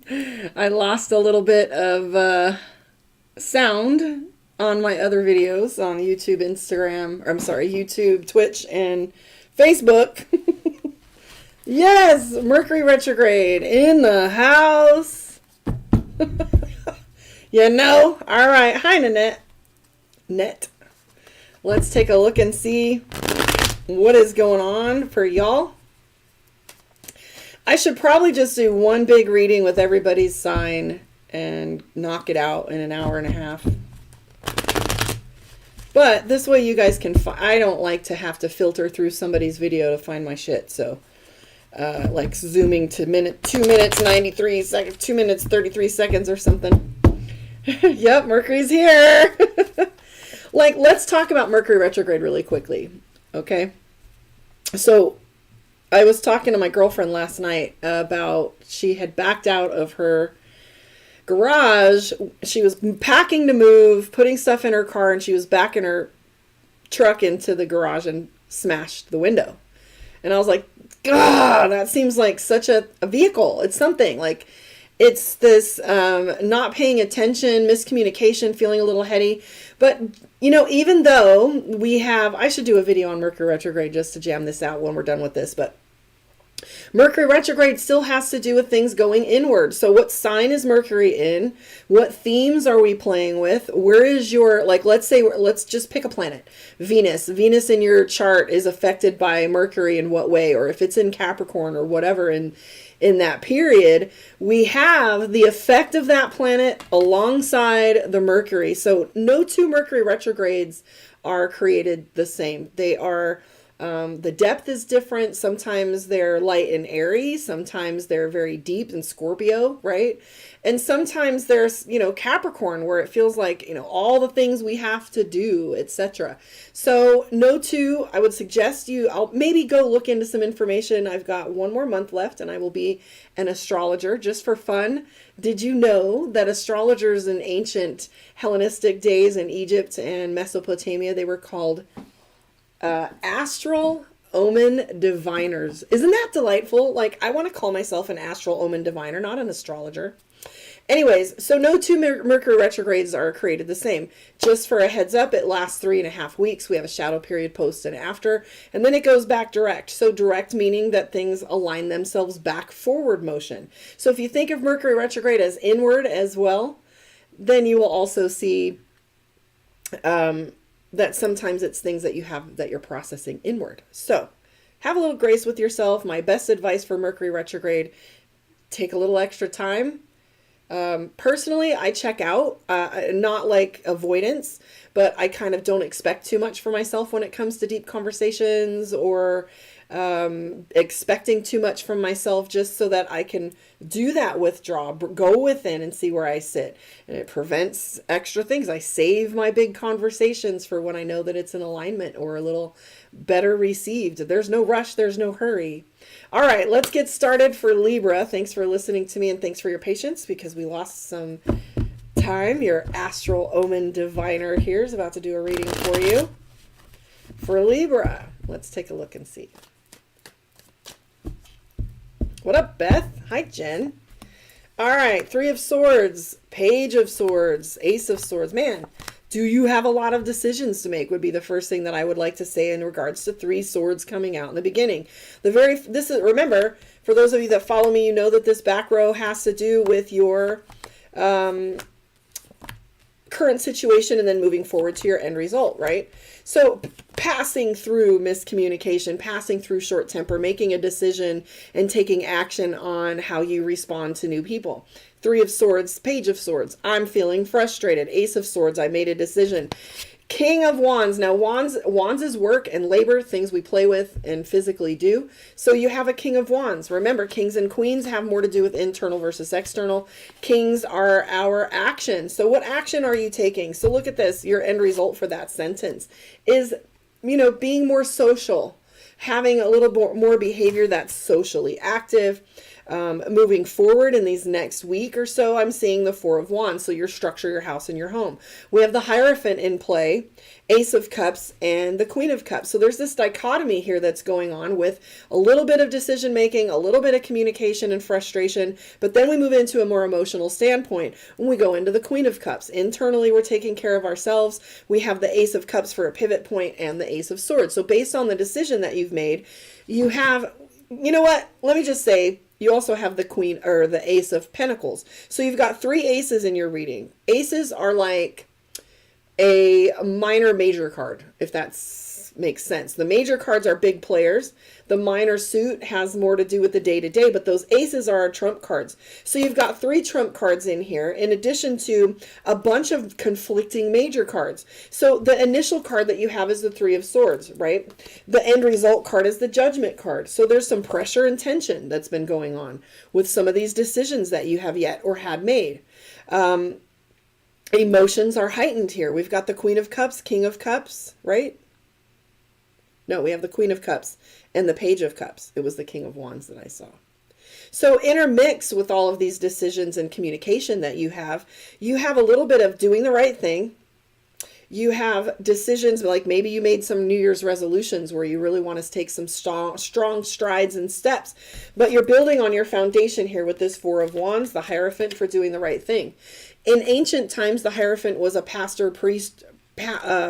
I lost a little bit of sound on my other videos on YouTube, Instagram, or I'm sorry, YouTube, Twitch, and Facebook. Yes, Mercury retrograde in the house. You know? All right. Hi, Nanette. Net. Let's take a look and see what is going on for y'all. I should probably just do one big reading with everybody's sign and knock it out in an hour and a half. But this way you guys can I don't like to have to filter through somebody's video to find my shit. So like zooming to 2 minutes 93 seconds, 2 minutes 33 seconds or something. Yep, Mercury's here. Like, let's talk about Mercury retrograde really quickly. Okay. So I was talking to my girlfriend last night about she had backed out of her garage. She was packing to move, putting stuff in her car, and she was backing her truck into the garage and smashed the window. And I was like, God, that seems like such a vehicle. It's something like it's this not paying attention, miscommunication, feeling a little heady. But, you know, even though we have, I should do a video on Mercury retrograde just to jam this out when we're done with this, but Mercury retrograde still has to do with things going inward. So what sign is Mercury in? What themes are we playing with? Where is your, like, let's just pick a planet. Venus. Venus in your chart is affected by Mercury in what way? Or if it's in Capricorn or whatever in that period, we have the effect of that planet alongside the Mercury. So no two Mercury retrogrades are created the same. They are, the depth is different. Sometimes they're light and airy. Sometimes they're very deep in Scorpio, right? And sometimes there's, you know, Capricorn, where it feels like, you know, all the things we have to do, etc. So no two, I would suggest I'll maybe go look into some information. I've got 1 more month left and I will be an astrologer just for fun. Did you know that astrologers in ancient Hellenistic days in Egypt and Mesopotamia, they were called astral omen diviners? Isn't that delightful? Like, I want to call myself an astral omen diviner, not an astrologer. Anyways, so no two Mercury retrogrades are created the same. Just for a heads up, it lasts 3.5 weeks. We have a shadow period post and after, and then it goes back direct. So direct meaning that things align themselves back forward motion. So if you think of Mercury retrograde as inward as well, then you will also see that sometimes it's things that you have that you're processing inward. So have a little grace with yourself. My best advice for Mercury retrograde, take a little extra time. Personally, I check out, not like avoidance, but I kind of don't expect too much for myself when it comes to deep conversations or expecting too much from myself, just so that I can do that withdrawal, go within and see where I sit. And it prevents extra things. I save my big conversations for when I know that it's in alignment or a little better received. There's no rush. There's no hurry. All right, let's get started for Libra. Thanks for listening to me and thanks for your patience because we lost some time. Your astral omen diviner here is about to do a reading for you. For Libra, let's take a look and see. What up, Beth? Hi, Jen. All right, 3 of Swords, Page of Swords, Ace of Swords. Man, do you have a lot of decisions to make would be the first thing that I would like to say in regards to 3 swords coming out in the beginning. Remember, for those of you that follow me, you know that this back row has to do with your current situation and then moving forward to your end result, right? So passing through miscommunication, passing through short temper, making a decision and taking action on how you respond to new people. 3 of Swords, Page of Swords. I'm feeling frustrated. Ace of Swords. I made a decision. King of Wands. Now, wands is work and labor, things we play with and physically do. So you have a King of Wands. Remember, kings and queens have more to do with internal versus external. Kings are our action. So what action are you taking? So look at this. Your end result for that sentence is, you know, being more social, having a little more behavior that's socially active. Moving forward in these next week or so, I'm seeing the Four of Wands. So your structure, your house, and your home. We have the Hierophant in play, Ace of Cups, and the Queen of Cups. So there's this dichotomy here that's going on with a little bit of decision making, a little bit of communication and frustration, but then we move into a more emotional standpoint when we go into the Queen of Cups. Internally, we're taking care of ourselves. We have the Ace of Cups for a pivot point and the Ace of Swords. So based on the decision that you've made, you have, you know what, let me just say, you also have the Queen or the Ace of Pentacles. So you've got 3 aces in your reading. Aces are like a minor major card, if that makes sense. The major cards are big players. The minor suit has more to do with the day-to-day, but those aces are our trump cards. So you've got 3 trump cards in here, in addition to a bunch of conflicting major cards. So the initial card that you have is the 3 of Swords, right? The end result card is the Judgment card. So there's some pressure and tension that's been going on with some of these decisions that you have yet or had made. Emotions are heightened here. We've got the Queen of Cups, King of Cups, right? No, we have the Queen of Cups and the Page of Cups. It was the King of Wands that I saw. So intermix with all of these decisions and communication that you have a little bit of doing the right thing. You have decisions like maybe you made some New Year's resolutions where you really want to take some strong strides and steps, but you're building on your foundation here with this Four of Wands, the Hierophant, for doing the right thing. In ancient times, the Hierophant was a pastor, priest,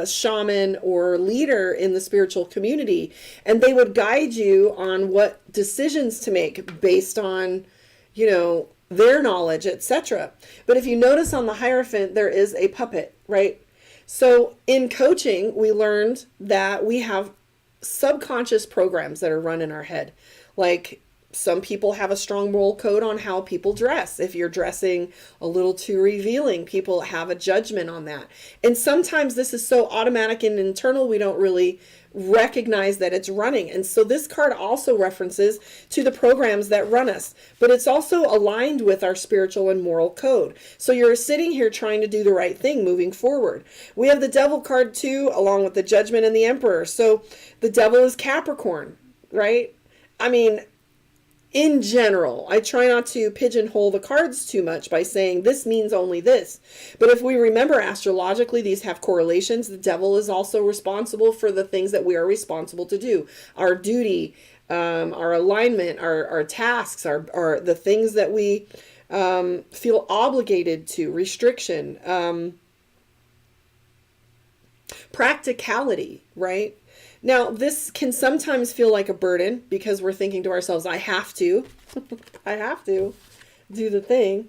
shaman, or leader in the spiritual community, and they would guide you on what decisions to make based on, you know, their knowledge, etc. But if you notice on the Hierophant, there is a puppet, right? So in coaching, we learned that we have subconscious programs that are run in our head. Like some people have a strong moral code on how people dress. If you're dressing a little too revealing, people have a judgment on that. And sometimes this is so automatic and internal, we don't really recognize that it's running. And so this card also references to the programs that run us, but it's also aligned with our spiritual and moral code. So you're sitting here trying to do the right thing moving forward. We have the Devil card too, along with the Judgment and the Emperor. So the Devil is Capricorn, right? I mean, in general, I try not to pigeonhole the cards too much by saying this means only this. But if we remember astrologically, these have correlations. The Devil is also responsible for the things that we are responsible to do. Our duty, our alignment, our tasks, our the things that we feel obligated to, restriction, practicality, right? Now, this can sometimes feel like a burden because we're thinking to ourselves, I have to do the thing.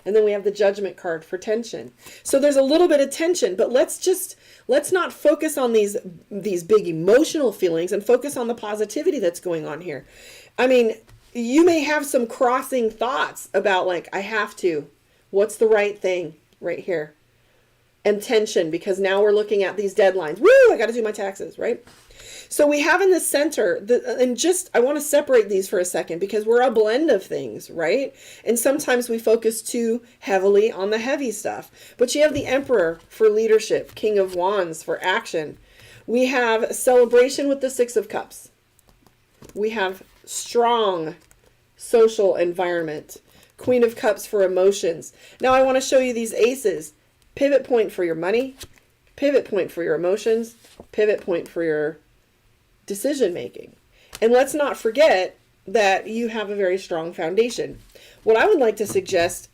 And then we have the Judgment card for tension. So there's a little bit of tension, but let's not focus on these big emotional feelings and focus on the positivity that's going on here. I mean, you may have some crossing thoughts about like, I have to, what's the right thing right here? And tension, because now we're looking at these deadlines. Woo, I got to do my taxes, right? So we have in the center, I want to separate these for a second because we're a blend of things, right? And sometimes we focus too heavily on the heavy stuff. But you have the Emperor for leadership, King of Wands for action. We have celebration with the Six of Cups. We have strong social environment, Queen of Cups for emotions. Now I want to show you these aces. Pivot point for your money, pivot point for your emotions, pivot point for your decision making. And let's not forget that you have a very strong foundation. What I would like to suggest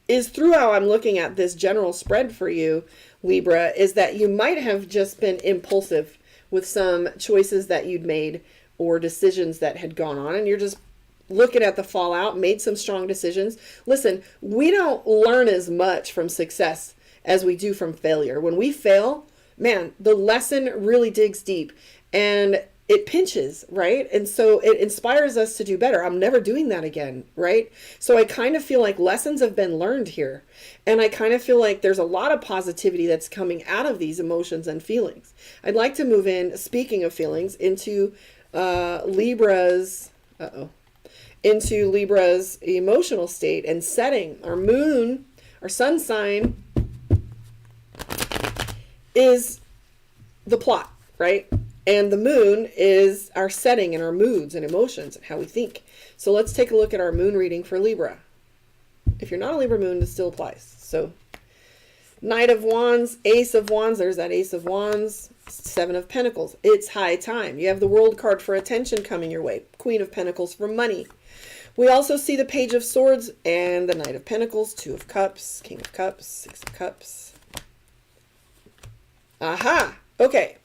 is, through how I'm looking at this general spread for you, Libra, is that you might have just been impulsive with some choices that you'd made or decisions that had gone on, and you're just looking at the fallout, made some strong decisions. Listen, we don't learn as much from success as we do from failure. When we fail, man, the lesson really digs deep and it pinches, right? And so it inspires us to do better. I'm never doing that again, right? So I kind of feel like lessons have been learned here. And I kind of feel like there's a lot of positivity that's coming out of these emotions and feelings. I'd like to move in, speaking of feelings, into Libra's emotional state and setting. Our moon, our sun sign, is the plot, right? And the moon is our setting and our moods and emotions and how we think. So let's take a look at our moon reading for Libra. If you're not a Libra moon, this still applies. So Knight of Wands, Ace of Wands, there's that Ace of Wands, Seven of Pentacles. It's high time. You have the World card for attention coming your way. Queen of Pentacles for money. We also see the Page of Swords and the Knight of Pentacles, Two of Cups, King of Cups, Six of Cups. Aha! Okay.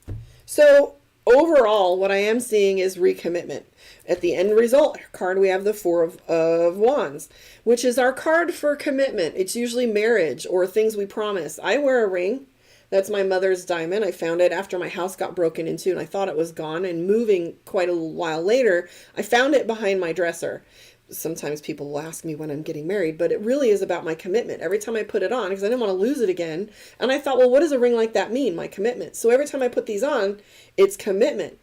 So overall, what I am seeing is recommitment. At the end result card, we have the Four of Wands, which is our card for commitment. It's usually marriage or things we promise. I wear a ring. That's my mother's diamond. I found it after my house got broken into and I thought it was gone. And moving quite a while later, I found it behind my dresser. Sometimes people will ask me when I'm getting married, but it really is about my commitment. Every time I put it on, because I didn't want to lose it again. And I thought, well, what does a ring like that mean? My commitment. So every time I put these on, it's commitment.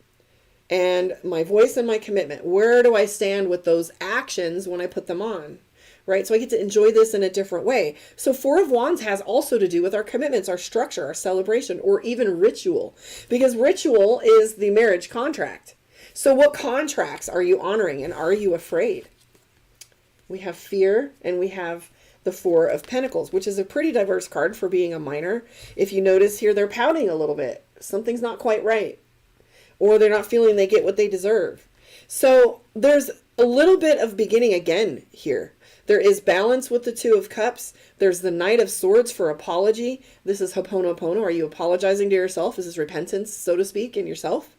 And my voice and my commitment. Where do I stand with those actions when I put them on? Right? So I get to enjoy this in a different way. So Four of Wands has also to do with our commitments, our structure, our celebration, or even ritual. Because ritual is the marriage contract. So what contracts are you honoring and are you afraid? We have fear and we have the Four of Pentacles, which is a pretty diverse card for being a minor. If you notice here, they're pouting a little bit. Something's not quite right. Or they're not feeling they get what they deserve. So there's a little bit of beginning again here. There is balance with the Two of Cups. There's the Knight of Swords for apology. This is Ho'oponopono. Are you apologizing to yourself? Is this repentance, so to speak, in yourself?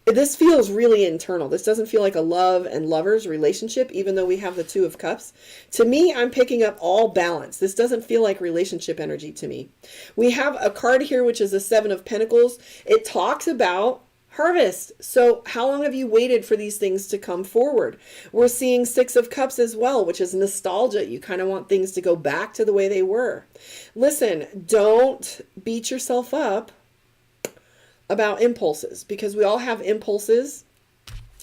This feels really internal. This doesn't feel like a love and lovers relationship, even though we have the Two of Cups. To me, I'm picking up all balance. This doesn't feel like relationship energy to me. We have a card here, which is the Seven of Pentacles. It talks about harvest. So how long have you waited for these things to come forward? We're seeing Six of Cups as well, which is nostalgia. You kind of want things to go back to the way they were. Listen, don't beat yourself up about impulses, because we all have impulses,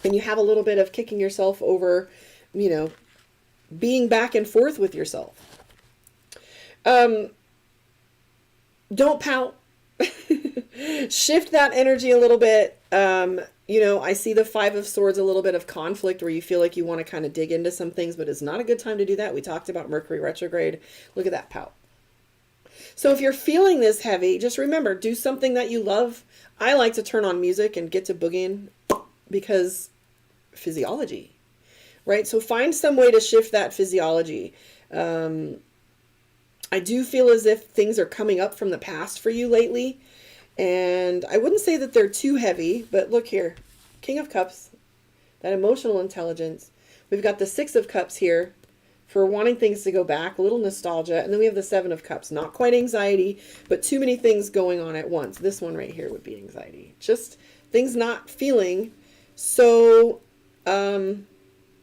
and you have a little bit of kicking yourself over, you know, being back and forth with yourself. Don't pout. Shift that energy a little bit. You know, I see the Five of Swords, a little bit of conflict where you feel like you want to kind of dig into some things, but it's not a good time to do that. We talked about Mercury retrograde. Look at that pout. So if you're feeling this heavy, just remember, do something that you love. I like to turn on music and get to boogieing because physiology, right? So find some way to shift that physiology. I do feel as if things are coming up from the past for you lately. And I wouldn't say that they're too heavy, but look here, King of Cups, that emotional intelligence. We've got the Six of Cups here for wanting things to go back, a little nostalgia. And then we have the Seven of Cups, not quite anxiety, but too many things going on at once. This one right here would be anxiety. Just things not feeling so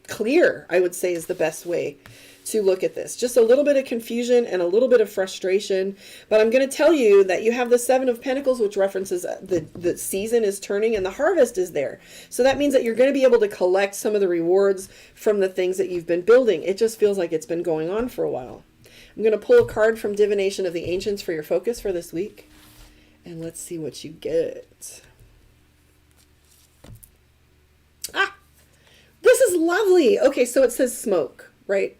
clear, I would say, is the best way to look at this. Just a little bit of confusion and a little bit of frustration. But I'm going to tell you that you have the Seven of Pentacles, which references the season is turning and the harvest is there. So that means that you're going to be able to collect some of the rewards from the things that you've been building. It just feels like it's been going on for a while. I'm going to pull a card from Divination of the Ancients for your focus for this week. And let's see what you get. Ah! This is lovely. Okay, so it says smoke, right?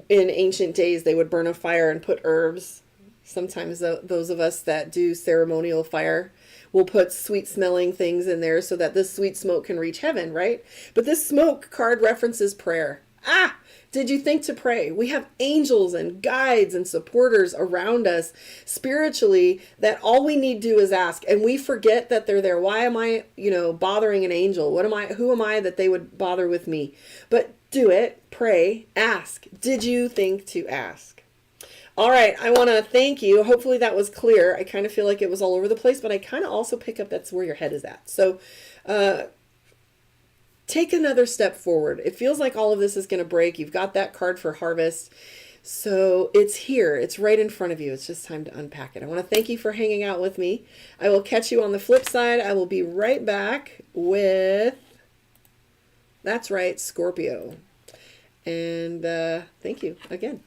In ancient days, they would burn a fire and put herbs. Sometimes those of us that do ceremonial fire will put sweet smelling things in there so that this sweet smoke can reach heaven, right? But this smoke card references prayer. Ah, did you think to pray? We have angels and guides and supporters around us spiritually that all we need to do is ask. And we forget that they're there. Why am I, bothering an angel? Who am I that they would bother with me? But do it, pray, ask. Did you think to ask? All right, I want to thank you. Hopefully that was clear. I kind of feel like it was all over the place, but I kind of also pick up that's where your head is at. So take another step forward. It feels like all of this is going to break. You've got that card for harvest. So it's here. It's right in front of you. It's just time to unpack it. I want to thank you for hanging out with me. I will catch you on the flip side. I will be right back with... That's right, Scorpio. And thank you again.